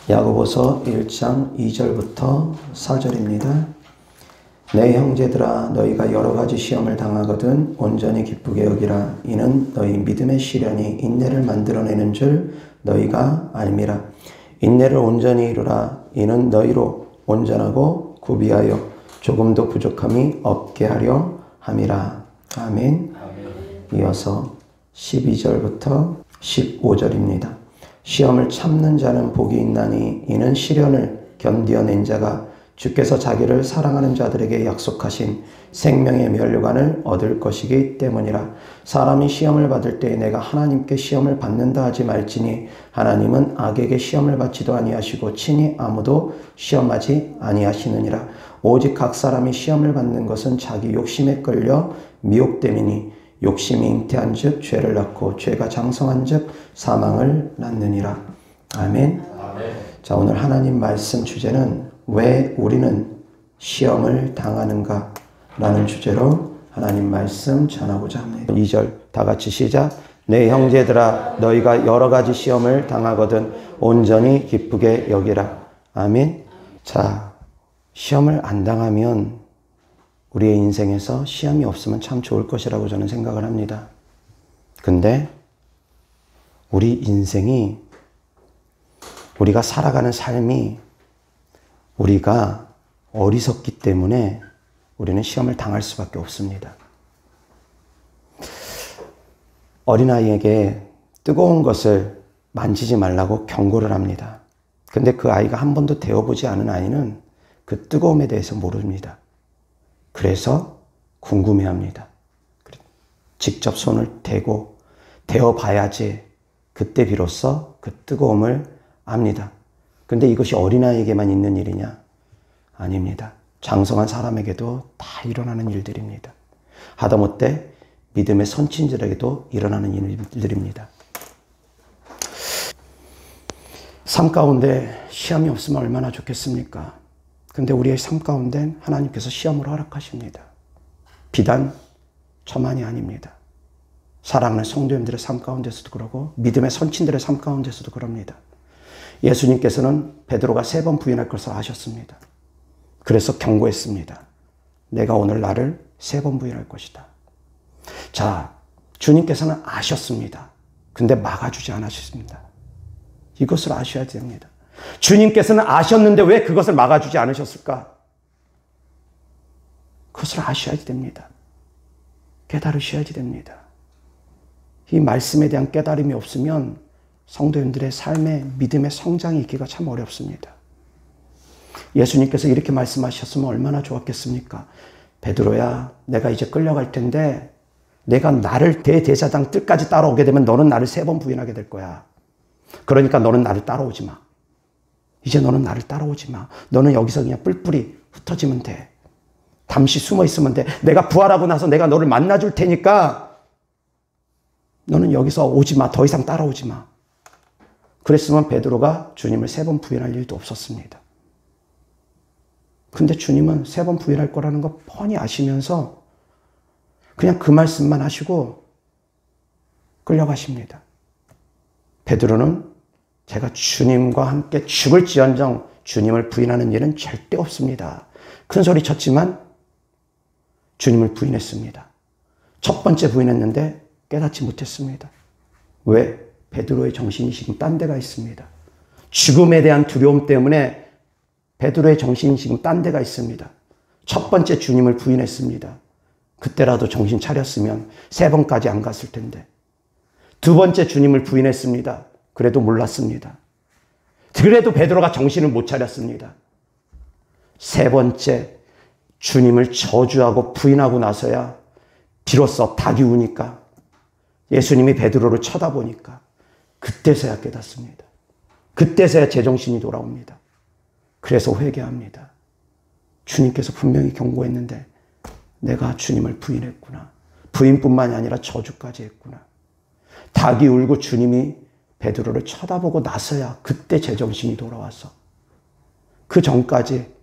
야고보서 1장 2절부터 4절입니다. 내 형제들아 너희가 여러 가지 시험을 당하거든 온전히 기쁘게 여기라. 이는 너희 믿음의 시련이 인내를 만들어내는 줄 너희가 알미라. 인내를 온전히 이루라. 이는 너희로 온전하고 구비하여 조금도 부족함이 없게 하려 함이라. 아멘. 이어서 12절부터 15절입니다. 시험을 참는 자는 복이 있나니 이는 시련을 견디어낸 자가 주께서 자기를 사랑하는 자들에게 약속하신 생명의 면류관을 얻을 것이기 때문이라. 사람이 시험을 받을 때에 내가 하나님께 시험을 받는다 하지 말지니 하나님은 악에게 시험을 받지도 아니하시고 친히 아무도 시험하지 아니하시느니라. 오직 각 사람이 시험을 받는 것은 자기 욕심에 끌려 미혹됨이니 욕심이 잉태한 즉 죄를 낳고 죄가 장성한 즉 사망을 낳느니라. 아멘. 자, 오늘 하나님 말씀 주제는 왜 우리는 시험을 당하는가 라는 주제로 하나님 말씀 전하고자 합니다. 2절 다 같이 시작. 내 형제들아 너희가 여러 가지 시험을 당하거든 온전히 기쁘게 여기라. 아멘. 자, 시험을 안 당하면 우리의 인생에서 시험이 없으면 참 좋을 것이라고 저는 생각을 합니다. 근데 우리 인생이, 우리가 살아가는 삶이 우리가 어리석기 때문에 우리는 시험을 당할 수밖에 없습니다. 어린아이에게 뜨거운 것을 만지지 말라고 경고를 합니다. 근데 그 아이가 한 번도 데워보지 않은 아이는 그 뜨거움에 대해서 모릅니다. 그래서 궁금해합니다. 직접 손을 대고 데워봐야지 그때 비로소 그 뜨거움을 압니다. 근데 이것이 어린아이에게만 있는 일이냐? 아닙니다. 장성한 사람에게도 다 일어나는 일들입니다. 하다못해 믿음의 선친들에게도 일어나는 일들입니다. 삶 가운데 시험이 없으면 얼마나 좋겠습니까? 근데 우리의 삶 가운데 하나님께서 시험을 허락하십니다. 비단 저만이 아닙니다. 사랑하는 성도님들의 삶 가운데서도 그러고 믿음의 선친들의 삶 가운데서도 그럽니다. 예수님께서는 베드로가 3번 부인할 것을 아셨습니다. 그래서 경고했습니다. 내가 오늘 나를 3번 부인할 것이다. 자, 주님께서는 아셨습니다. 근데 막아주지 않으셨습니다. 이것을 아셔야 됩니다. 주님께서는 아셨는데 왜 그것을 막아주지 않으셨을까? 그것을 아셔야 됩니다. 깨달으셔야 됩니다. 이 말씀에 대한 깨달음이 없으면 성도님들의 삶의 믿음의 성장이 있기가 참 어렵습니다. 예수님께서 이렇게 말씀하셨으면 얼마나 좋았겠습니까? 베드로야, 내가 이제 끌려갈 텐데 내가 나를 대제사장 뜰까지 따라오게 되면 너는 나를 3번 부인하게 될 거야. 그러니까 너는 나를 따라오지 마. 이제 너는 나를 따라오지 마. 너는 여기서 그냥 뿔뿔이 흩어지면 돼. 잠시 숨어 있으면 돼. 내가 부활하고 나서 내가 너를 만나줄 테니까 너는 여기서 오지 마. 더 이상 따라오지 마. 그랬으면 베드로가 주님을 3번 부인할 일도 없었습니다. 근데 주님은 3번 부인할 거라는 거 뻔히 아시면서 그냥 그 말씀만 하시고 끌려가십니다. 베드로는 제가 주님과 함께 죽을지언정 주님을 부인하는 일은 절대 없습니다. 큰 소리 쳤지만 주님을 부인했습니다. 첫 번째 부인했는데 깨닫지 못했습니다. 왜? 베드로의 정신이 지금 딴 데가 있습니다. 죽음에 대한 두려움 때문에 베드로의 정신이 지금 딴 데가 있습니다. 첫 번째 주님을 부인했습니다. 그때라도 정신 차렸으면 3번까지 안 갔을 텐데. 두 번째 주님을 부인했습니다. 그래도 몰랐습니다. 그래도 베드로가 정신을 못 차렸습니다. 3번째 주님을 저주하고 부인하고 나서야 비로소 닭이 우니까 예수님이 베드로를 쳐다보니까 그때서야 깨닫습니다. 그때서야 제정신이 돌아옵니다. 그래서 회개합니다. 주님께서 분명히 경고했는데 내가 주님을 부인했구나. 부인뿐만이 아니라 저주까지 했구나. 닭이 울고 주님이 베드로를 쳐다보고 나서야 그때 제정신이 돌아와서 그 전까지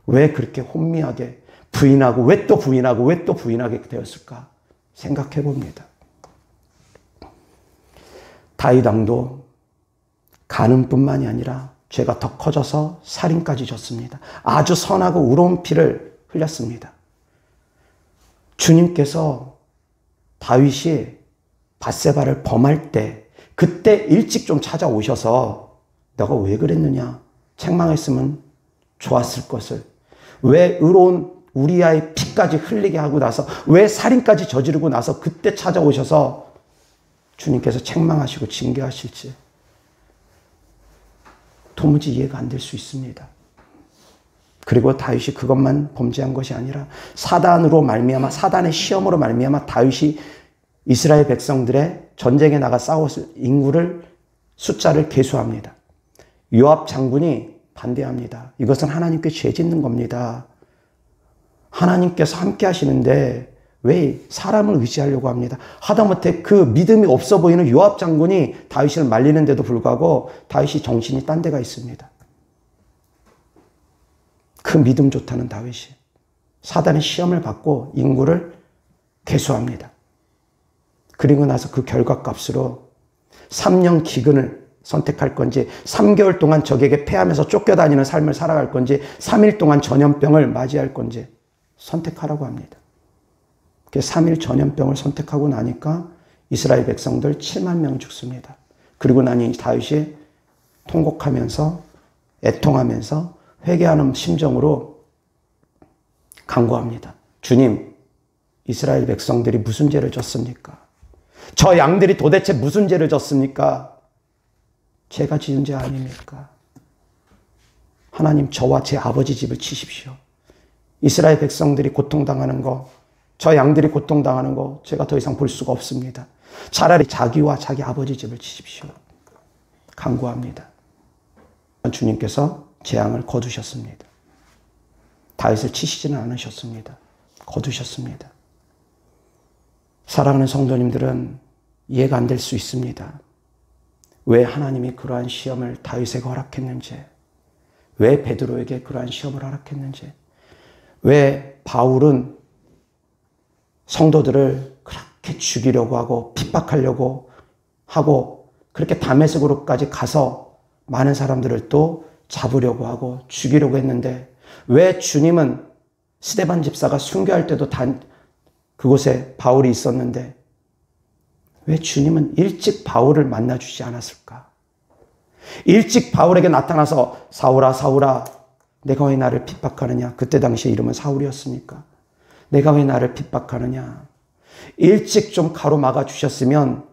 왜 그렇게 혼미하게 부인하고 왜 또 부인하고 왜 또 부인하게 되었을까 생각해 봅니다. 다윗 왕도 간음뿐만이 아니라 죄가 더 커져서 살인까지 졌습니다. 아주 선하고 의로운 피를 흘렸습니다. 주님께서 다윗이 밧세바를 범할 때 그때 일찍 좀 찾아오셔서 너가 왜 그랬느냐? 책망했으면 좋았을 것을. 왜 의로운 우리아의 피까지 흘리게 하고 나서 왜 살인까지 저지르고 나서 그때 찾아오셔서 주님께서 책망하시고 징계하실지 도무지 이해가 안 될 수 있습니다. 그리고 다윗이 그것만 범죄한 것이 아니라 사단으로 말미암아 사단의 시험으로 말미암아 다윗이 이스라엘 백성들의 전쟁에 나가 싸웠을 인구를 숫자를 계수합니다. 요압 장군이 반대합니다. 이것은 하나님께 죄 짓는 겁니다. 하나님께서 함께 하시는데 왜 사람을 의지하려고 합니다. 하다못해 그 믿음이 없어 보이는 요압 장군이 다윗을 말리는데도 불구하고 다윗이 정신이 딴 데가 있습니다. 그 믿음 좋다는 다윗이 사단의 시험을 받고 인구를 계수합니다. 그리고 나서 그 결과값으로 3년 기근을 선택할 건지 3개월 동안 적에게 패하면서 쫓겨다니는 삶을 살아갈 건지 3일 동안 전염병을 맞이할 건지 선택하라고 합니다. 3일 전염병을 선택하고 나니까 이스라엘 백성들 7만 명 죽습니다. 그리고 나니 다윗이 통곡하면서 애통하면서 회개하는 심정으로 간구합니다. 주님, 이스라엘 백성들이 무슨 죄를 졌습니까? 저 양들이 도대체 무슨 죄를 졌습니까? 제가 지은 죄 아닙니까? 하나님, 저와 제 아버지 집을 치십시오. 이스라엘 백성들이 고통당하는 거, 저 양들이 고통당하는 거 제가 더 이상 볼 수가 없습니다. 차라리 자기와 자기 아버지 집을 치십시오. 간구합니다. 주님께서 재앙을 거두셨습니다. 다윗을 치시지는 않으셨습니다. 거두셨습니다. 사랑하는 성도님들은 이해가 안 될 수 있습니다. 왜 하나님이 그러한 시험을 다윗에게 허락했는지, 왜 베드로에게 그러한 시험을 허락했는지, 왜 바울은 성도들을 그렇게 죽이려고 하고 핍박하려고 하고 그렇게 다메섹으로까지 가서 많은 사람들을 또 잡으려고 하고 죽이려고 했는데 왜 주님은 스데반 집사가 순교할 때도 그곳에 바울이 있었는데 왜 주님은 일찍 바울을 만나주지 않았을까? 일찍 바울에게 나타나서 사울아 사울아 내가 왜 나를 핍박하느냐? 그때 당시에 이름은 사울이었습니까? 내가 왜 나를 핍박하느냐? 일찍 좀 가로막아 주셨으면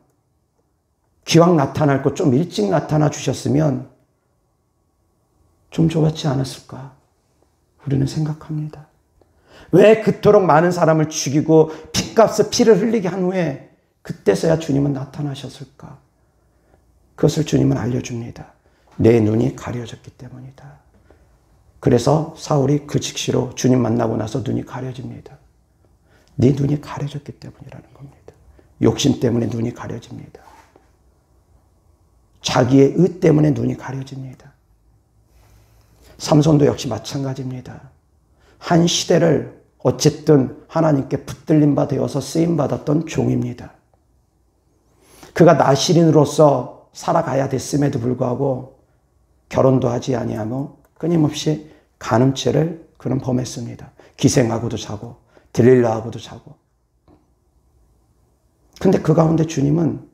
기왕 나타날 것 좀 일찍 나타나 주셨으면 좀 좋았지 않았을까? 우리는 생각합니다. 왜 그토록 많은 사람을 죽이고 피값을 피를 흘리게 한 후에 그때서야 주님은 나타나셨을까? 그것을 주님은 알려줍니다. 내 눈이 가려졌기 때문이다. 그래서 사울이 그 즉시로 주님 만나고 나서 눈이 가려집니다. 네 눈이 가려졌기 때문이라는 겁니다. 욕심 때문에 눈이 가려집니다. 자기의 의 때문에 눈이 가려집니다. 삼손도 역시 마찬가지입니다. 한 시대를 어쨌든 하나님께 붙들림 바 되어서 쓰임받았던 종입니다. 그가 나시린으로서 살아가야 됐음에도 불구하고 결혼도 하지 아니하며 끊임없이 간음죄를 그는 범했습니다. 기생하고도 자고 들릴라하고도 자고. 근데 그 가운데 주님은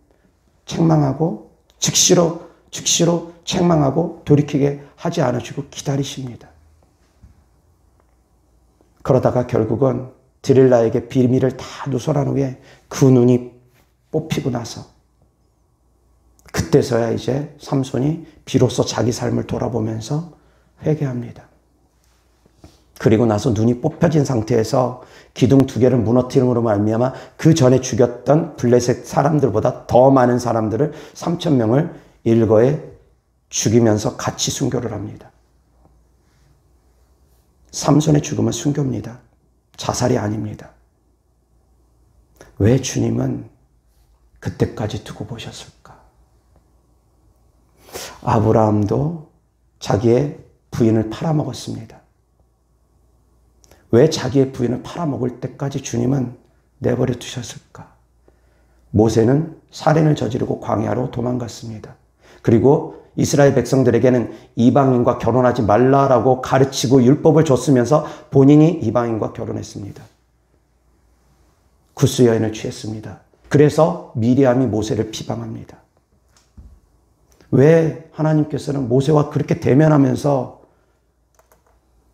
책망하고 즉시로 책망하고 돌이키게 하지 않으시고 기다리십니다. 그러다가 결국은 드릴라에게 비밀을 다 누설한 후에 그 눈이 뽑히고 나서 그때서야 이제 삼손이 비로소 자기 삶을 돌아보면서 회개합니다. 그리고 나서 눈이 뽑혀진 상태에서 기둥 2개를 무너뜨림으로 말미암아 그 전에 죽였던 블레셋 사람들보다 더 많은 사람들을 3,000명을 일거에 죽이면서 같이 순교를 합니다. 삼손의 죽음은 순교입니다. 자살이 아닙니다. 왜 주님은 그때까지 두고 보셨을까? 아브라함도 자기의 부인을 팔아먹었습니다. 왜 자기의 부인을 팔아먹을 때까지 주님은 내버려 두셨을까? 모세는 살인을 저지르고 광야로 도망갔습니다. 그리고 이스라엘 백성들에게는 이방인과 결혼하지 말라라고 가르치고 율법을 줬으면서 본인이 이방인과 결혼했습니다. 구스 여인을 취했습니다. 그래서 미리암이 모세를 비방합니다. 왜 하나님께서는 모세와 그렇게 대면하면서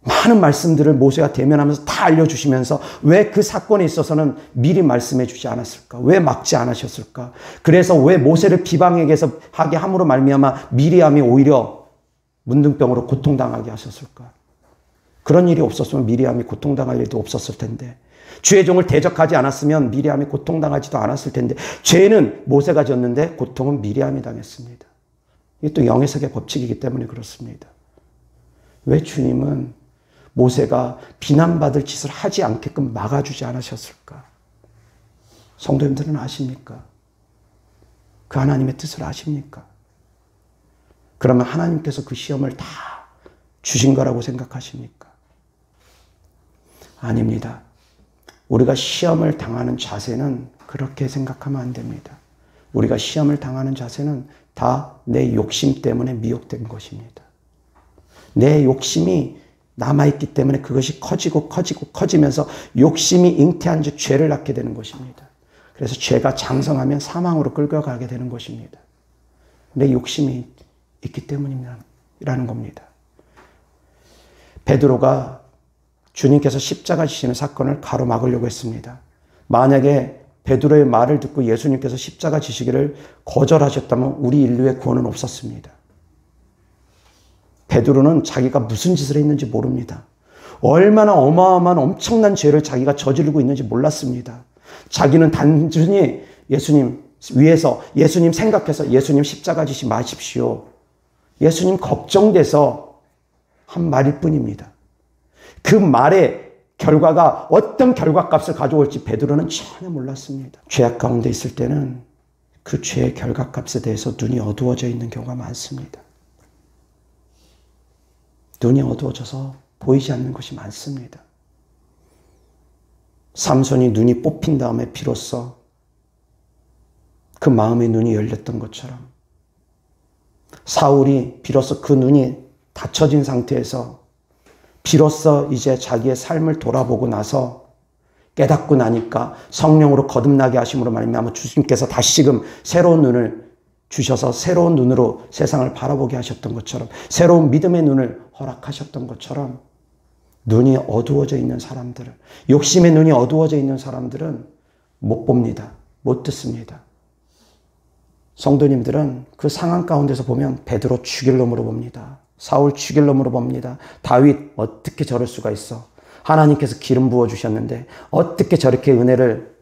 많은 말씀들을 모세가 대면하면서 다 알려주시면서 왜 그 사건에 있어서는 미리 말씀해 주지 않았을까? 왜 막지 않으셨을까? 그래서 왜 모세를 비방하게 함으로 말미암아 미리암이 오히려 문둥병으로 고통당하게 하셨을까? 그런 일이 없었으면 미리암이 고통당할 일도 없었을 텐데, 주의 종을 대적하지 않았으면 미리암이 고통당하지도 않았을 텐데, 죄는 모세가 졌는데 고통은 미리암이 당했습니다. 이게 또 영해석의 법칙이기 때문에 그렇습니다. 왜 주님은 모세가 비난받을 짓을 하지 않게끔 막아주지 않으셨을까? 성도님들은 아십니까? 그 하나님의 뜻을 아십니까? 그러면 하나님께서 그 시험을 다 주신 거라고 생각하십니까? 아닙니다. 우리가 시험을 당하는 자세는 그렇게 생각하면 안 됩니다. 우리가 시험을 당하는 자세는 다 내 욕심 때문에 미혹된 것입니다. 내 욕심이 남아있기 때문에 그것이 커지면서 욕심이 잉태한 즉 죄를 낳게 되는 것입니다. 그래서 죄가 장성하면 사망으로 끌려가게 되는 것입니다. 내 욕심이 있기 때문이라는 겁니다. 베드로가 주님께서 십자가 지시는 사건을 가로막으려고 했습니다. 만약에 베드로의 말을 듣고 예수님께서 십자가 지시기를 거절하셨다면 우리 인류의 구원은 없었습니다. 베드로는 자기가 무슨 짓을 했는지 모릅니다. 얼마나 어마어마한 엄청난 죄를 자기가 저지르고 있는지 몰랐습니다. 자기는 단순히 예수님 위해서, 예수님 생각해서 예수님 십자가 지시 마십시오. 예수님 걱정돼서 한 말일 뿐입니다. 그 말의 결과가 어떤 결과값을 가져올지 베드로는 전혀 몰랐습니다. 죄악 가운데 있을 때는 그 죄의 결과값에 대해서 눈이 어두워져 있는 경우가 많습니다. 눈이 어두워져서 보이지 않는 것이 많습니다. 삼손이 눈이 뽑힌 다음에 비로소 그 마음의 눈이 열렸던 것처럼, 사울이 비로소 그 눈이 닫혀진 상태에서 비로소 이제 자기의 삶을 돌아보고 나서 깨닫고 나니까 성령으로 거듭나게 하심으로 말미암아 주님께서 다시금 새로운 눈을 주셔서 새로운 눈으로 세상을 바라보게 하셨던 것처럼, 새로운 믿음의 눈을 허락하셨던 것처럼, 눈이 어두워져 있는 사람들은, 욕심의 눈이 어두워져 있는 사람들은 못 봅니다. 못 듣습니다. 성도님들은 그 상황 가운데서 보면 베드로 죽일 놈으로 봅니다. 사울 죽일 놈으로 봅니다. 다윗 어떻게 저럴 수가 있어? 하나님께서 기름 부어주셨는데 어떻게 저렇게 은혜를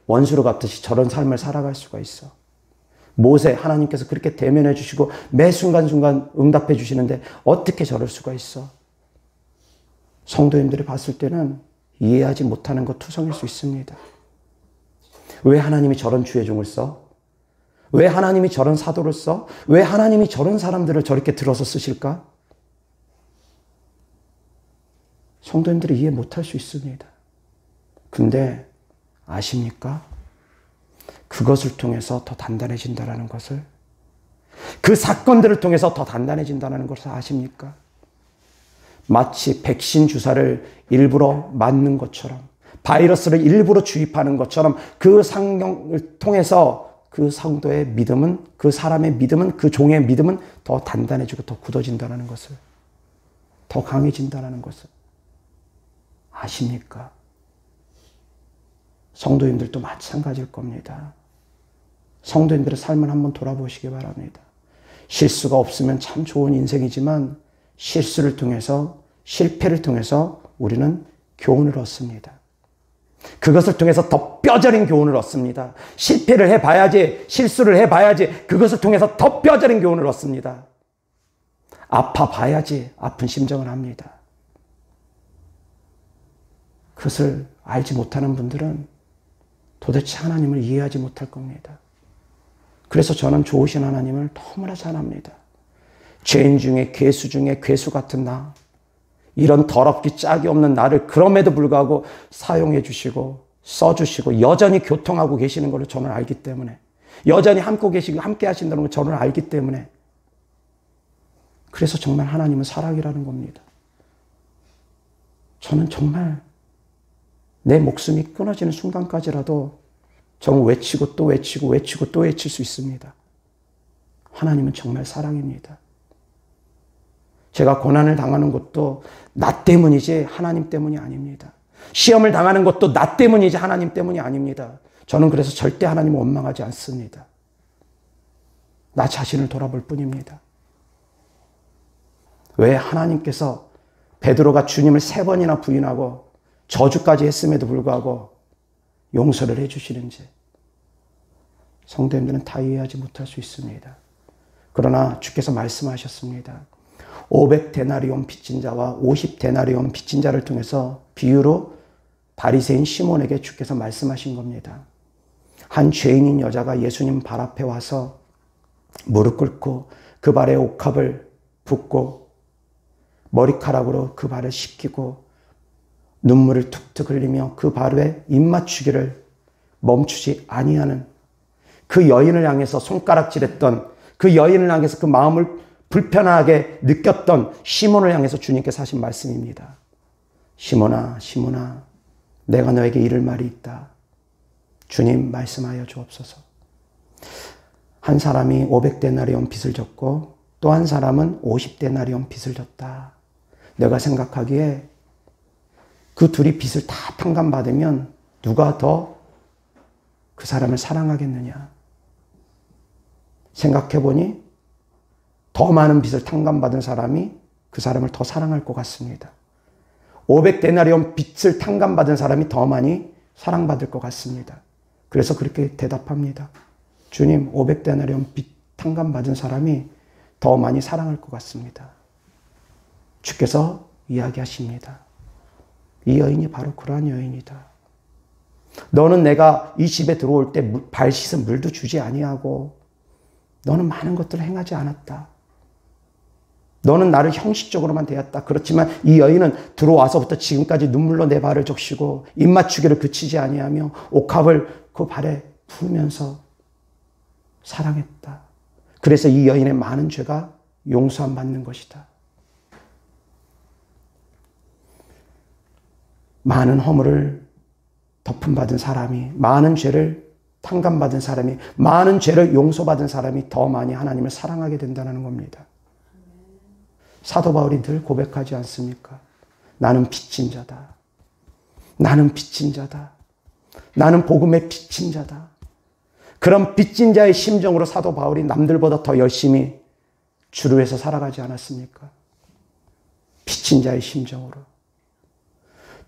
원수로 갚듯이 저런 삶을 살아갈 수가 있어? 모세 하나님께서 그렇게 대면해 주시고 매 순간순간 응답해 주시는데 어떻게 저럴 수가 있어? 성도님들이 봤을 때는 이해하지 못하는 것 투성일 수 있습니다. 왜 하나님이 저런 주의 종을 써? 왜 하나님이 저런 사도를 써? 왜 하나님이 저런 사람들을 저렇게 들어서 쓰실까? 성도님들이 이해 못할 수 있습니다. 근데 아십니까? 그것을 통해서 더 단단해진다는 것을, 그 사건들을 통해서 더 단단해진다는 것을 아십니까? 마치 백신 주사를 일부러 맞는 것처럼, 바이러스를 일부러 주입하는 것처럼 그 상경을 통해서 그 성도의 믿음은, 그 사람의 믿음은, 그 종의 믿음은 더 단단해지고 더 굳어진다는 것을, 더 강해진다는 것을 아십니까? 성도님들도 마찬가지일 겁니다. 성도님들의 삶을 한번 돌아보시기 바랍니다. 실수가 없으면 참 좋은 인생이지만 실수를 통해서, 실패를 통해서 우리는 교훈을 얻습니다. 그것을 통해서 더 뼈저린 교훈을 얻습니다. 실패를 해봐야지, 실수를 해봐야지, 그것을 통해서 더 뼈저린 교훈을 얻습니다. 아파봐야지 아픈 심정을 합니다. 그것을 알지 못하는 분들은 도대체 하나님을 이해하지 못할 겁니다. 그래서 저는 좋으신 하나님을 너무나 사랑합니다. 죄인 중에 괴수 중에 괴수 같은 나, 이런 더럽기 짝이 없는 나를 그럼에도 불구하고 사용해 주시고 써주시고 여전히 교통하고 계시는 것을 저는 알기 때문에, 여전히 함께 하신다는 걸 저는 알기 때문에 그래서 정말 하나님은 사랑이라는 겁니다. 저는 정말 내 목숨이 끊어지는 순간까지라도 정말 외치고 또 외치고 외치고 또 외칠 수 있습니다. 하나님은 정말 사랑입니다. 제가 고난을 당하는 것도 나 때문이지 하나님 때문이 아닙니다. 시험을 당하는 것도 나 때문이지 하나님 때문이 아닙니다. 저는 그래서 절대 하나님을 원망하지 않습니다. 나 자신을 돌아볼 뿐입니다. 왜 하나님께서 베드로가 주님을 3번이나 부인하고 저주까지 했음에도 불구하고 용서를 해주시는지 성도님들은 다 이해하지 못할 수 있습니다. 그러나 주께서 말씀하셨습니다. 500데나리온 빚진 자와 50데나리온 빚진 자를 통해서 비유로 바리새인 시몬에게 주께서 말씀하신 겁니다. 한 죄인인 여자가 예수님 발 앞에 와서 무릎 꿇고 그 발에 옥합을 붓고 머리카락으로 그 발을 씻기고 눈물을 툭툭 흘리며 그 발에 입맞추기를 멈추지 아니하는 그 여인을 향해서 손가락질했던 그 여인을 향해서 그 마음을 불편하게 느꼈던 시몬을 향해서 주님께서 하신 말씀입니다. 시몬아, 시몬아, 내가 너에게 이를 말이 있다. 주님 말씀하여 주옵소서. 한 사람이 500데나리온 빚을 졌고 또 한 사람은 50데나리온 빚을 졌다. 내가 생각하기에 그 둘이 빚을 다 탕감받으면 누가 더 그 사람을 사랑하겠느냐. 생각해보니 더 많은 빚을 탕감받은 사람이 그 사람을 더 사랑할 것 같습니다. 500데나리온 빚을 탕감받은 사람이 더 많이 사랑받을 것 같습니다. 그래서 그렇게 대답합니다. 주님, 500데나리온 빚 탕감받은 사람이 더 많이 사랑할 것 같습니다. 주께서 이야기하십니다. 이 여인이 바로 그러한 여인이다. 너는 내가 이 집에 들어올 때 발 씻은 물도 주지 아니하고 너는 많은 것들을 행하지 않았다. 너는 나를 형식적으로만 대했다. 그렇지만 이 여인은 들어와서부터 지금까지 눈물로 내 발을 적시고 입맞추기를 그치지 아니하며 옥합을 그 발에 부으면서 사랑했다. 그래서 이 여인의 많은 죄가 용서함 받는 것이다. 많은 허물을 덮음받은 사람이, 많은 죄를 탕감받은 사람이, 많은 죄를 용서받은 사람이 더 많이 하나님을 사랑하게 된다는 겁니다. 사도 바울이 늘 고백하지 않습니까? 나는 빚진 자다. 나는 빚진 자다. 나는 복음의 빚진 자다. 그런 빚진 자의 심정으로 사도 바울이 남들보다 더 열심히 주를 위해서 살아가지 않았습니까? 빚진 자의 심정으로.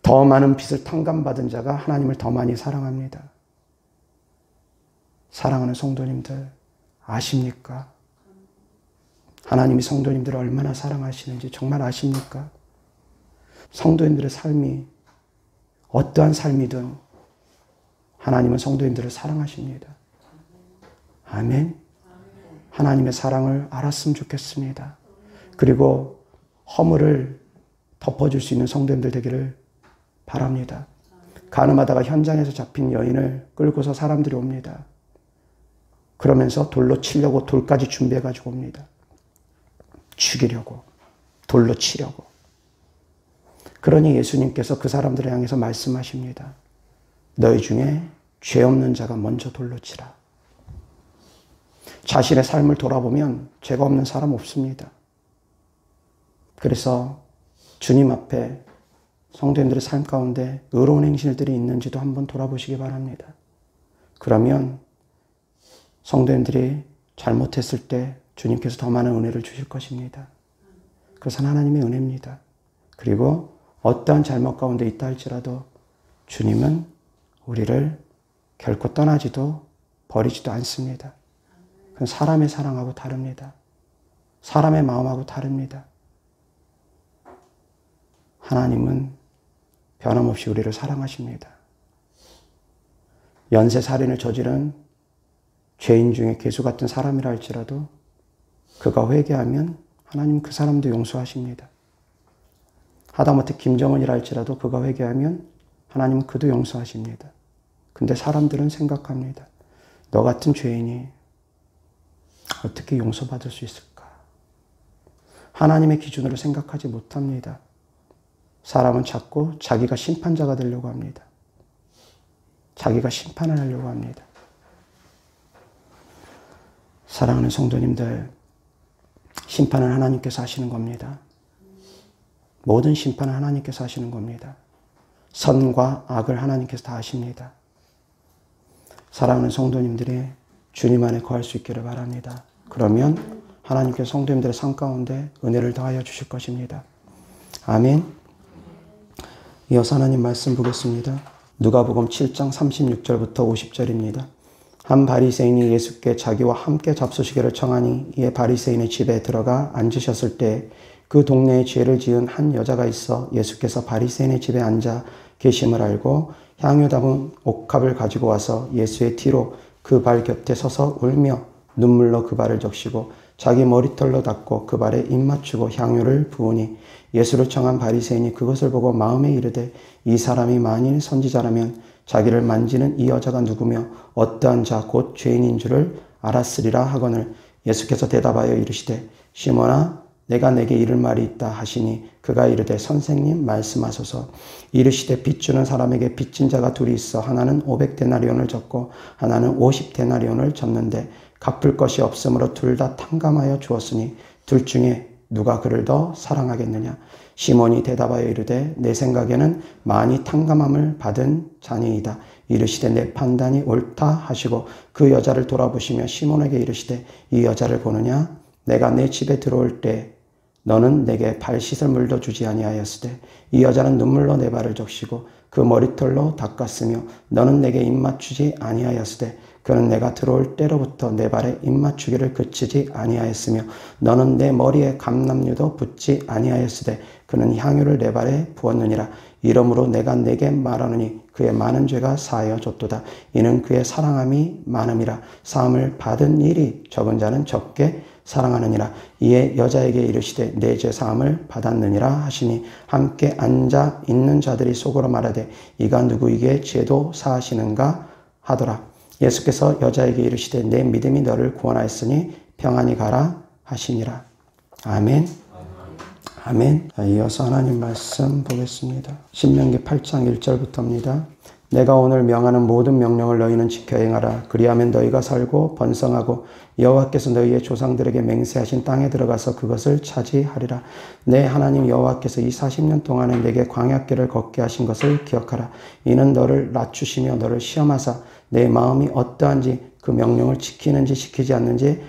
더 많은 빚을 탕감받은 자가 하나님을 더 많이 사랑합니다. 사랑하는 성도님들 아십니까? 하나님이 성도님들을 얼마나 사랑하시는지 정말 아십니까? 성도님들의 삶이 어떠한 삶이든 하나님은 성도님들을 사랑하십니다. 아멘. 하나님의 사랑을 알았으면 좋겠습니다. 그리고 허물을 덮어줄 수 있는 성도님들 되기를 바랍니다. 가늠하다가 현장에서 잡힌 여인을 끌고서 사람들이 옵니다. 그러면서 돌로 치려고 돌까지 준비해가지고 옵니다. 죽이려고, 돌로 치려고. 그러니 예수님께서 그 사람들을 향해서 말씀하십니다. 너희 중에 죄 없는 자가 먼저 돌로 치라. 자신의 삶을 돌아보면 죄가 없는 사람 없습니다. 그래서 주님 앞에 성도님들의 삶 가운데 의로운 행실들이 있는지도 한번 돌아보시기 바랍니다. 그러면 성도님들이 잘못했을 때 주님께서 더 많은 은혜를 주실 것입니다. 그것은 하나님의 은혜입니다. 그리고 어떠한 잘못 가운데 있다 할지라도 주님은 우리를 결코 떠나지도 버리지도 않습니다. 그건 사람의 사랑하고 다릅니다. 사람의 마음하고 다릅니다. 하나님은 변함없이 우리를 사랑하십니다. 연쇄살인을 저지른 죄인 중에 괴수 같은 사람이라 할지라도 그가 회개하면 하나님 그 사람도 용서하십니다. 하다못해 김정은이라 할지라도 그가 회개하면 하나님은 그도 용서하십니다. 근데 사람들은 생각합니다. 너 같은 죄인이 어떻게 용서받을 수 있을까? 하나님의 기준으로 생각하지 못합니다. 사람은 자꾸 자기가 심판자가 되려고 합니다. 자기가 심판을 하려고 합니다. 사랑하는 성도님들, 심판은 하나님께서 하시는 겁니다. 모든 심판은 하나님께서 하시는 겁니다. 선과 악을 하나님께서 다 하십니다. 사랑하는 성도님들이 주님 안에 거할 수 있기를 바랍니다. 그러면 하나님께서 성도님들의 삶 가운데 은혜를 더하여 주실 것입니다. 아멘. 이어서 하나님 말씀 보겠습니다. 누가복음 7장 36절부터 50절입니다. 한 바리새인이 예수께 자기와 함께 잡수시기를 청하니 이에 바리새인의 집에 들어가 앉으셨을 때 그 동네에 죄를 지은 한 여자가 있어 예수께서 바리새인의 집에 앉아 계심을 알고 향유 담은 옥합을 가지고 와서 예수의 뒤로 그 발 곁에 서서 울며 눈물로 그 발을 적시고 자기 머리털로 닦고 그 발에 입 맞추고 향유를 부으니 예수를 청한 바리새인이 그것을 보고 마음에 이르되 이 사람이 만일 선지자라면 자기를 만지는 이 여자가 누구며 어떠한 자 곧 죄인인 줄을 알았으리라 하거늘 예수께서 대답하여 이르시되 시몬아 내가 내게 이를 말이 있다 하시니 그가 이르되 선생님 말씀하소서. 이르시되 빚 주는 사람에게 빚진 자가 둘이 있어 하나는 500데나리온을 졌고 하나는 50데나리온을 졌는데 갚을 것이 없으므로 둘 다 탕감하여 주었으니 둘 중에 누가 그를 더 사랑하겠느냐. 시몬이 대답하여 이르되 내 생각에는 많이 탕감함을 받은 자니이다. 이르시되 내 판단이 옳다 하시고 그 여자를 돌아보시며 시몬에게 이르시되 이 여자를 보느냐. 내가 내 집에 들어올 때 너는 내게 발 씻을 물도 주지 아니하였으되 이 여자는 눈물로 내 발을 적시고 그 머리털로 닦았으며 너는 내게 입 맞추지 아니하였으되 그는 내가 들어올 때로부터 내 발에 입 맞추기를 그치지 아니하였으며 너는 내 머리에 감람류도 붓지 아니하였으되 그는 향유를 내 발에 부었느니라. 이러므로 내가 내게 말하노니 그의 많은 죄가 사하여 줬도다. 이는 그의 사랑함이 많음이라. 사함을 받은 일이 적은 자는 적게 사랑하느니라. 이에 여자에게 이르시되 내 죄 사함을 받았느니라 하시니 함께 앉아 있는 자들이 속으로 말하되 이가 누구에게 죄도 사하시는가 하더라. 예수께서 여자에게 이르시되 내 믿음이 너를 구원하였으니 평안히 가라 하시니라. 아멘. 아멘. 이어서 하나님 말씀 보겠습니다. 신명기 8장 1절부터입니다. 내가 오늘 명하는 모든 명령을 너희는 지켜 행하라. 그리하면 너희가 살고 번성하고 여호와께서 너희의 조상들에게 맹세하신 땅에 들어가서 그것을 차지하리라. 내 하나님 여호와께서 이 40년 동안에 내게 광야길을 걷게 하신 것을 기억하라. 이는 너를 낮추시며 너를 시험하사 내 마음이 어떠한지 그 명령을 지키는지 지키지 않는지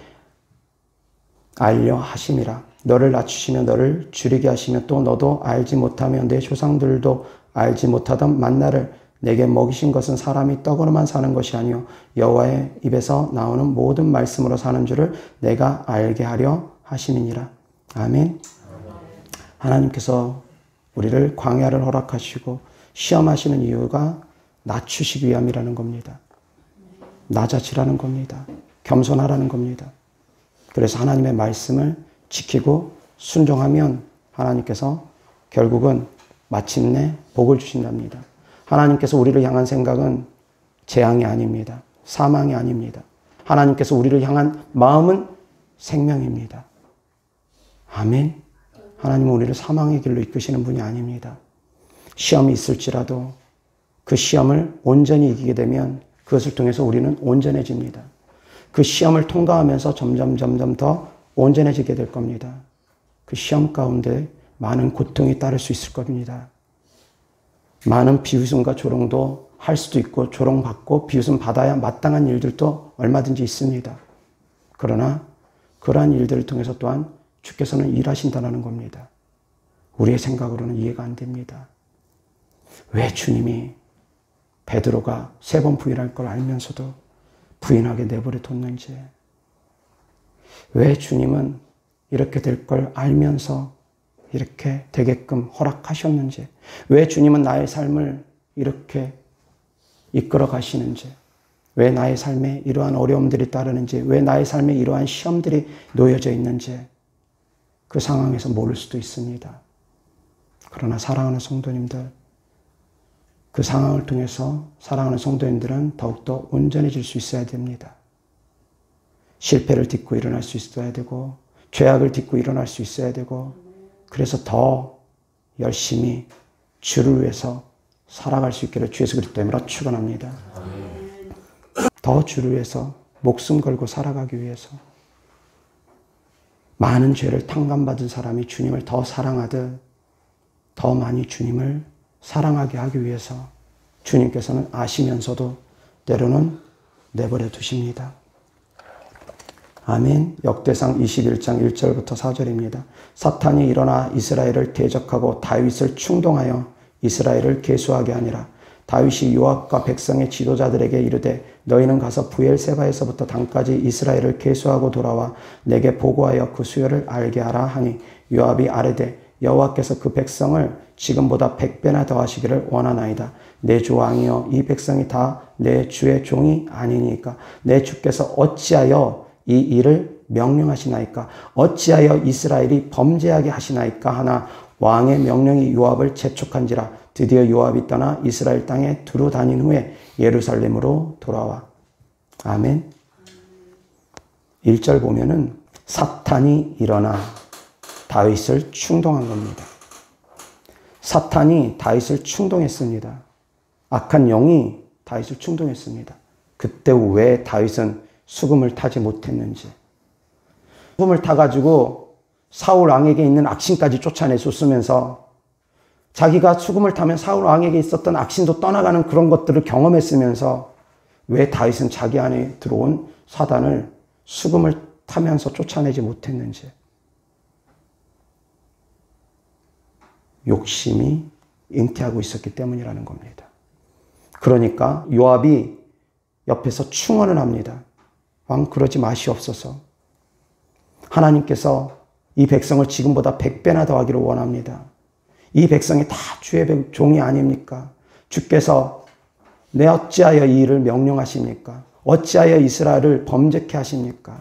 알려 하심이라. 너를 낮추시며 너를 줄이게 하시며 또 너도 알지 못하며 내 조상들도 알지 못하던 만나를 내게 먹이신 것은 사람이 떡으로만 사는 것이 아니요 여호와의 입에서 나오는 모든 말씀으로 사는 줄을 내가 알게 하려 하심이니라. 아멘. 하나님께서 우리를 광야를 허락하시고 시험하시는 이유가 낮추시기 위함이라는 겁니다. 낮아지라는 겁니다. 겸손하라는 겁니다. 그래서 하나님의 말씀을 지키고 순종하면 하나님께서 결국은 마침내 복을 주신답니다. 하나님께서 우리를 향한 생각은 재앙이 아닙니다. 사망이 아닙니다. 하나님께서 우리를 향한 마음은 생명입니다. 아멘. 하나님은 우리를 사망의 길로 이끄시는 분이 아닙니다. 시험이 있을지라도 그 시험을 온전히 이기게 되면 그것을 통해서 우리는 온전해집니다. 그 시험을 통과하면서 점점 더 온전해지게 될 겁니다. 그 시험 가운데 많은 고통이 따를 수 있을 겁니다. 많은 비웃음과 조롱도 할 수도 있고 조롱받고 비웃음 받아야 마땅한 일들도 얼마든지 있습니다. 그러나 그러한 일들을 통해서 또한 주께서는 일하신다는 겁니다. 우리의 생각으로는 이해가 안 됩니다. 왜 주님이 베드로가 3번 부인할 걸 알면서도 부인하게 내버려 뒀는지, 왜 주님은 이렇게 될 걸 알면서 이렇게 되게끔 허락하셨는지, 왜 주님은 나의 삶을 이렇게 이끌어 가시는지, 왜 나의 삶에 이러한 어려움들이 따르는지, 왜 나의 삶에 이러한 시험들이 놓여져 있는지 그 상황에서 모를 수도 있습니다. 그러나 사랑하는 성도님들, 그 상황을 통해서 사랑하는 성도님들은 더욱더 온전해질 수 있어야 됩니다. 실패를 딛고 일어날 수 있어야 되고 죄악을 딛고 일어날 수 있어야 되고, 그래서 더 열심히 주를 위해서 살아갈 수 있기를 주 예수 그리스도 이름으로 축원합니다. 더 주를 위해서 목숨 걸고 살아가기 위해서 많은 죄를 탕감받은 사람이 주님을 더 사랑하듯 더 많이 주님을 사랑하게 하기 위해서 주님께서는 아시면서도 때로는 내버려 두십니다. 아멘. 역대상 21장 1절부터 4절입니다. 사탄이 일어나 이스라엘을 대적하고 다윗을 충동하여 이스라엘을 계수하게 하니라. 다윗이 요압과 백성의 지도자들에게 이르되 너희는 가서 브엘세바에서부터 단까지 이스라엘을 계수하고 돌아와 내게 보고하여 그 수요를 알게 하라 하니 요압이 아뢰되 여호와께서 그 백성을 지금보다 100배나 더하시기를 원하나이다. 내 주 왕이여 이 백성이 다 내 주의 종이 아니니까 내 주께서 어찌하여 이 일을 명령하시나이까 어찌하여 이스라엘이 범죄하게 하시나이까 하나 왕의 명령이 요압을 재촉한지라. 드디어 요압이 떠나 이스라엘 땅에 두루 다닌 후에 예루살렘으로 돌아와. 아멘. 1절 보면은 사탄이 일어나 다윗을 충동한 겁니다. 사탄이 다윗을 충동했습니다. 악한 영이 다윗을 충동했습니다. 그때 왜 다윗은 수금을 타지 못했는지. 수금을 타가지고 사울 왕에게 있는 악신까지 쫓아내줬으면서 자기가 수금을 타면 사울 왕에게 있었던 악신도 떠나가는 그런 것들을 경험했으면서 왜 다윗은 자기 안에 들어온 사단을 수금을 타면서 쫓아내지 못했는지. 욕심이 잉태하고 있었기 때문이라는 겁니다. 그러니까 요압이 옆에서 충언을 합니다. 왕 그러지 마시옵소서. 하나님께서 이 백성을 지금보다 100배나 더하기를 원합니다. 이 백성이 다 주의 종이 아닙니까? 주께서 내 어찌하여 이 일을 명령하십니까? 어찌하여 이스라엘을 범죄케 하십니까?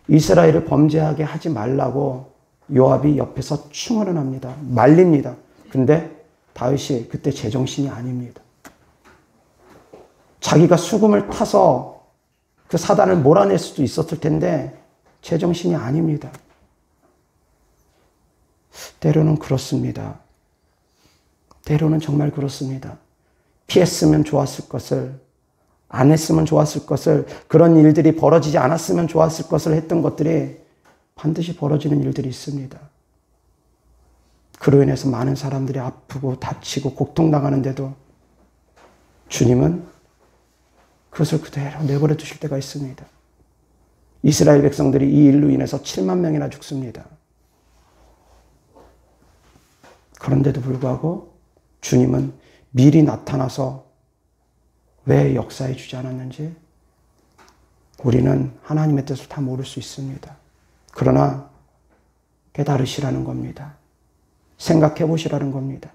이스라엘을 범죄하게 하지 말라고 요압이 옆에서 충언을 합니다. 말립니다. 근데 다윗이 그때 제정신이 아닙니다. 자기가 수금을 타서 그 사단을 몰아낼 수도 있었을 텐데 제정신이 아닙니다. 때로는 그렇습니다. 때로는 정말 그렇습니다. 피했으면 좋았을 것을, 안 했으면 좋았을 것을, 그런 일들이 벌어지지 않았으면 좋았을 것을 했던 것들이 반드시 벌어지는 일들이 있습니다. 그로 인해서 많은 사람들이 아프고 다치고 고통당하는데도 주님은 그것을 그대로 내버려 두실 때가 있습니다. 이스라엘 백성들이 이 일로 인해서 7만 명이나 죽습니다. 그런데도 불구하고 주님은 미리 나타나서 왜 역사해 주지 않았는지 우리는 하나님의 뜻을 다 모를 수 있습니다. 그러나 깨달으시라는 겁니다. 생각해 보시라는 겁니다.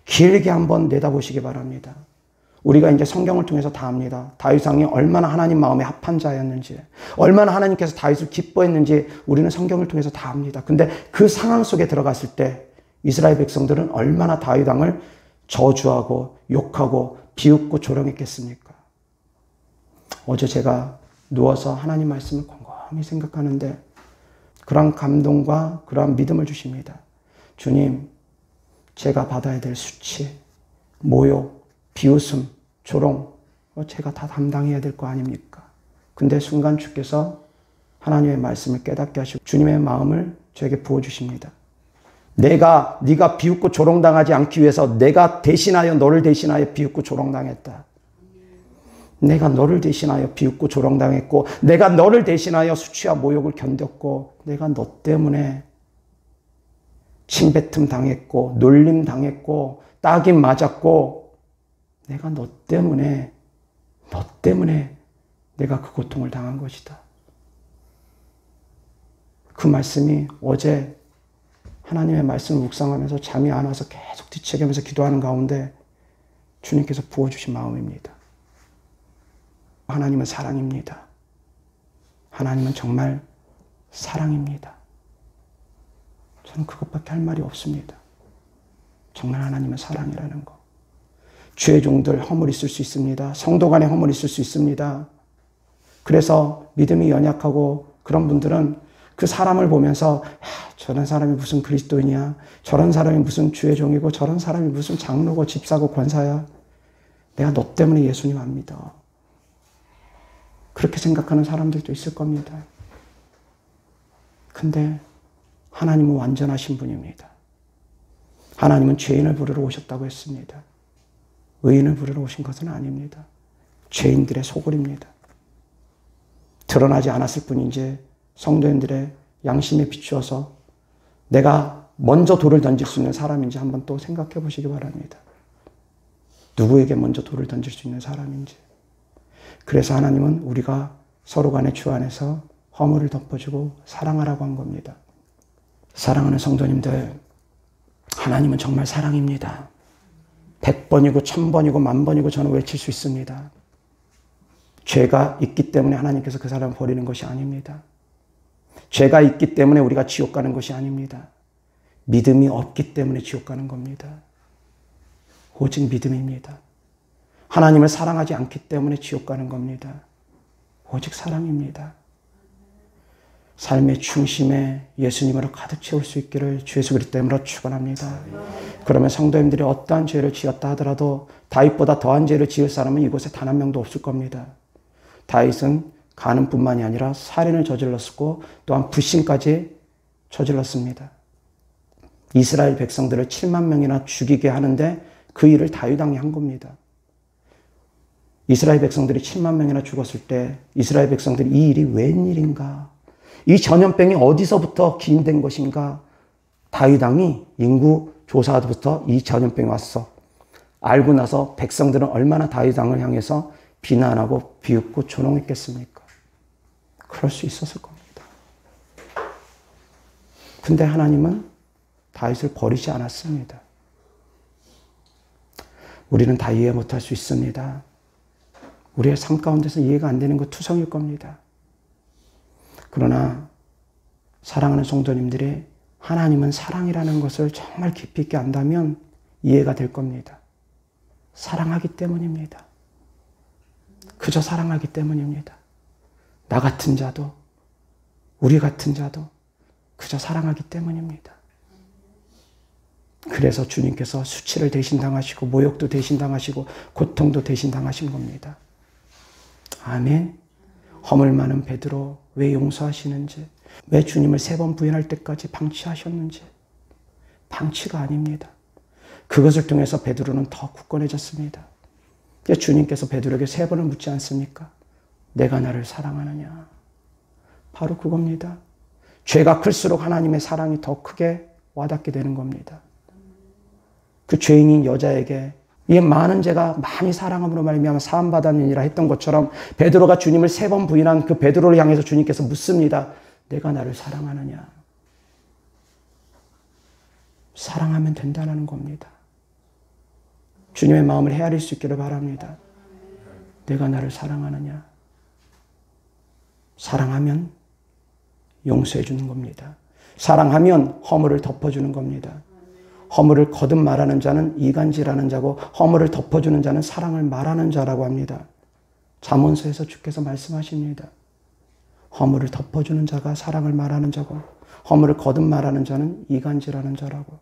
길게 한번 내다보시기 바랍니다. 우리가 이제 성경을 통해서 다 압니다. 다윗 왕이 얼마나 하나님 마음에 합한 자였는지, 얼마나 하나님께서 다윗을 기뻐했는지 우리는 성경을 통해서 다 압니다. 근데 그 상황 속에 들어갔을 때 이스라엘 백성들은 얼마나 다윗 왕을 저주하고 욕하고 비웃고 조롱했겠습니까? 어제 제가 누워서 하나님 말씀을 곰곰이 생각하는데 그러한 감동과 그러한 믿음을 주십니다. 주님, 제가 받아야 될 수치, 모욕, 비웃음, 조롱, 제가 다 담당해야 될 거 아닙니까? 근데 순간 주께서 하나님의 말씀을 깨닫게 하시고 주님의 마음을 저에게 부어주십니다. 네가 비웃고 조롱당하지 않기 위해서 내가 대신하여 너를 대신하여 비웃고 조롱당했다. 내가 너를 대신하여 비웃고 조롱당했고 내가 너를 대신하여 수치와 모욕을 견뎠고 내가 너 때문에 침뱉음 당했고 놀림 당했고 딱임 맞았고 내가 너 때문에 내가 그 고통을 당한 것이다. 그 말씀이 어제 하나님의 말씀을 묵상하면서 잠이 안 와서 계속 뒤척이면서 기도하는 가운데 주님께서 부어주신 마음입니다. 하나님은 사랑입니다. 하나님은 정말 사랑입니다. 저는 그것밖에 할 말이 없습니다. 정말 하나님은 사랑이라는 거. 주의 종들 허물 있을 수 있습니다. 성도 간에 허물 있을 수 있습니다. 그래서 믿음이 연약하고 그런 분들은 그 사람을 보면서 저런 사람이 무슨 그리스도인이야, 저런 사람이 무슨 주의 종이고 저런 사람이 무슨 장로고 집사고 권사야, 내가 너 때문에 예수님 안 믿어. 그렇게 생각하는 사람들도 있을 겁니다. 근데 하나님은 완전하신 분입니다. 하나님은 죄인을 부르러 오셨다고 했습니다. 의인을 부르러 오신 것은 아닙니다. 죄인들의 소굴입니다. 드러나지 않았을 뿐인지 성도인들의 양심에 비추어서 내가 먼저 돌을 던질 수 있는 사람인지 한번 또 생각해 보시기 바랍니다. 누구에게 먼저 돌을 던질 수 있는 사람인지. 그래서 하나님은 우리가 서로 간의 주 안에서 허물을 덮어주고 사랑하라고 한 겁니다. 사랑하는 성도님들, 하나님은 정말 사랑입니다. 100번이고 1000번이고 10,000번이고 저는 외칠 수 있습니다. 죄가 있기 때문에 하나님께서 그 사람을 버리는 것이 아닙니다. 죄가 있기 때문에 우리가 지옥 가는 것이 아닙니다. 믿음이 없기 때문에 지옥 가는 겁니다. 오직 믿음입니다. 하나님을 사랑하지 않기 때문에 지옥 가는 겁니다. 오직 사랑입니다. 삶의 중심에 예수님으로 가득 채울 수 있기를 주 예수 그리스도 이름으로 축원합니다. 그러면 성도님들이 어떠한 죄를 지었다 하더라도 다윗보다 더한 죄를 지을 사람은 이곳에 단 한 명도 없을 겁니다. 다윗은 간음뿐만이 아니라 살인을 저질렀고 또한 불신까지 저질렀습니다. 이스라엘 백성들을 7만 명이나 죽이게 하는데 그 일을 다윗 왕이 한 겁니다. 이스라엘 백성들이 7만 명이나 죽었을 때 이스라엘 백성들이 이 일이 웬일인가? 이 전염병이 어디서부터 기인된 것인가? 다윗 왕이 인구 조사부터 이 전염병이 왔어. 알고 나서 백성들은 얼마나 다윗 왕을 향해서 비난하고 비웃고 조롱했겠습니까? 그럴 수 있었을 겁니다. 근데 하나님은 다윗을 버리지 않았습니다. 우리는 다 이해 못할 수 있습니다. 우리의 삶 가운데서 이해가 안 되는 것 투성일 겁니다. 그러나 사랑하는 성도님들이 하나님은 사랑이라는 것을 정말 깊이 있게 안다면 이해가 될 겁니다. 사랑하기 때문입니다. 그저 사랑하기 때문입니다. 나 같은 자도, 우리 같은 자도 그저 사랑하기 때문입니다. 그래서 주님께서 수치를 대신 당하시고 모욕도 대신 당하시고 고통도 대신 당하신 겁니다. 아멘. 허물 많은 베드로 왜 용서하시는지, 왜 주님을 3번 부인할 때까지 방치하셨는지. 방치가 아닙니다. 그것을 통해서 베드로는 더 굳건해졌습니다. 주님께서 베드로에게 3번을 묻지 않습니까? 내가 나를 사랑하느냐. 바로 그겁니다. 죄가 클수록 하나님의 사랑이 더 크게 와닿게 되는 겁니다. 그 죄인인 여자에게 이 많은 죄가 많이 사랑함으로 말미암아 사함받았느니라 했던 것처럼 베드로가 주님을 3번 부인한 그 베드로를 향해서 주님께서 묻습니다. 내가 나를 사랑하느냐. 사랑하면 된다는 겁니다. 주님의 마음을 헤아릴 수 있기를 바랍니다. 내가 나를 사랑하느냐. 사랑하면 용서해 주는 겁니다. 사랑하면 허물을 덮어주는 겁니다. 허물을 거듭 말하는 자는 이간질하는 자고 허물을 덮어주는 자는 사랑을 말하는 자라고 합니다. 잠언서에서 주께서 말씀하십니다. 허물을 덮어주는 자가 사랑을 말하는 자고 허물을 거듭 말하는 자는 이간질하는 자라고.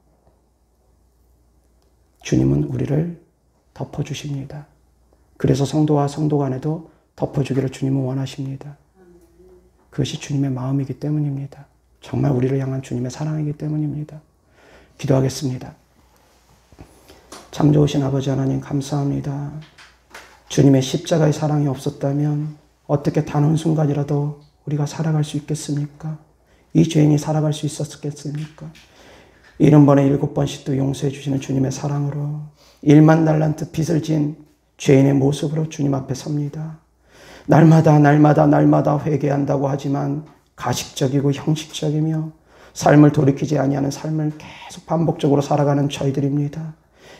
주님은 우리를 덮어주십니다. 그래서 성도와 성도 간에도 덮어주기를 주님은 원하십니다. 그것이 주님의 마음이기 때문입니다. 정말 우리를 향한 주님의 사랑이기 때문입니다. 기도하겠습니다. 참 좋으신 아버지 하나님 감사합니다. 주님의 십자가의 사랑이 없었다면 어떻게 단 한순간이라도 우리가 살아갈 수 있겠습니까? 이 죄인이 살아갈 수 있었겠습니까? 70번에 7번씩도 용서해 주시는 주님의 사랑으로 1만 달란트 빚을 진 죄인의 모습으로 주님 앞에 섭니다. 날마다 회개한다고 하지만 가식적이고 형식적이며 삶을 돌이키지 아니하는 삶을 계속 반복적으로 살아가는 저희들입니다.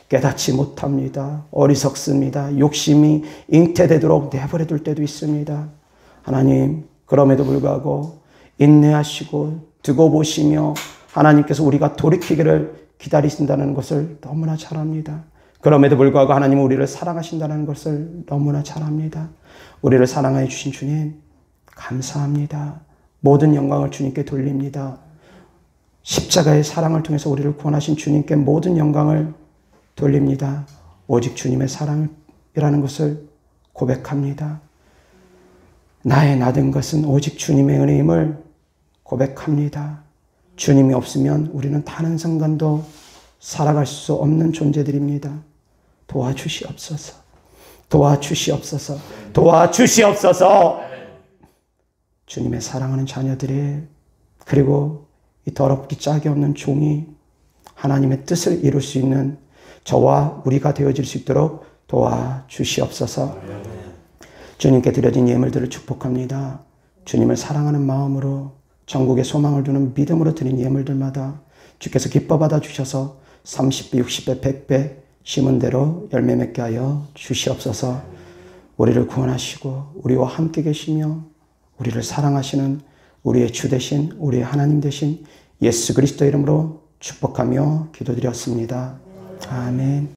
깨닫지 못합니다. 어리석습니다. 욕심이 잉태되도록 내버려둘 때도 있습니다. 하나님, 그럼에도 불구하고 인내하시고 두고 보시며 하나님께서 우리가 돌이키기를 기다리신다는 것을 너무나 잘 압니다. 그럼에도 불구하고 하나님은 우리를 사랑하신다는 것을 너무나 잘 압니다. 우리를 사랑해 주신 주님 감사합니다. 모든 영광을 주님께 돌립니다. 십자가의 사랑을 통해서 우리를 구원하신 주님께 모든 영광을 돌립니다. 오직 주님의 사랑이라는 것을 고백합니다. 나의 나된 것은 오직 주님의 은혜임을 고백합니다. 주님이 없으면 우리는 단 한 순간도 살아갈 수 없는 존재들입니다. 도와주시옵소서. 도와주시옵소서. 도와주시옵소서. 주님의 사랑하는 자녀들이, 그리고 이 더럽기 짝이 없는 종이 하나님의 뜻을 이룰 수 있는 저와 우리가 되어질 수 있도록 도와주시옵소서. 주님께 드려진 예물들을 축복합니다. 주님을 사랑하는 마음으로 전국에 소망을 두는 믿음으로 드린 예물들마다 주께서 기뻐 받아주셔서 30배, 60배, 100배 심은 대로 열매 맺게 하여 주시옵소서. 우리를 구원하시고 우리와 함께 계시며 우리를 사랑하시는 우리의 주 되신 우리의 하나님 되신 예수 그리스도 이름으로 축복하며 기도드렸습니다. 아멘.